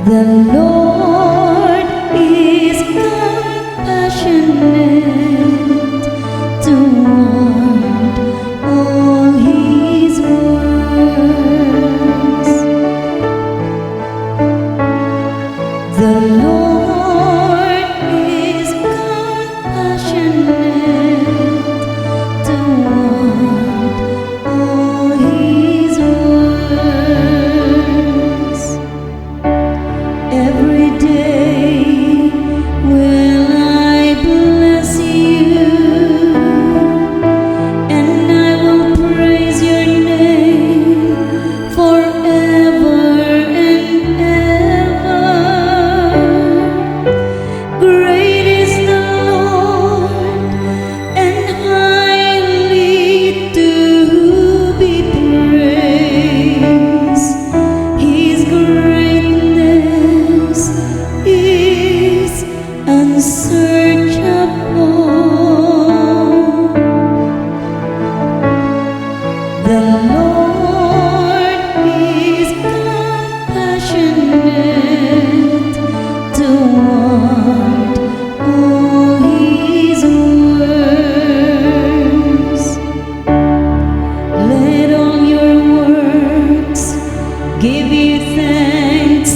The Lord is compassionate toward all His works. The Lord is compassionate toward all His works. Every day will I bless you, and I will praise your name forever and ever. Great is the Lord and highly to be praised. His greatness is unsearchable. The Lord is compassionate toward all His works. Let all your works give you thanks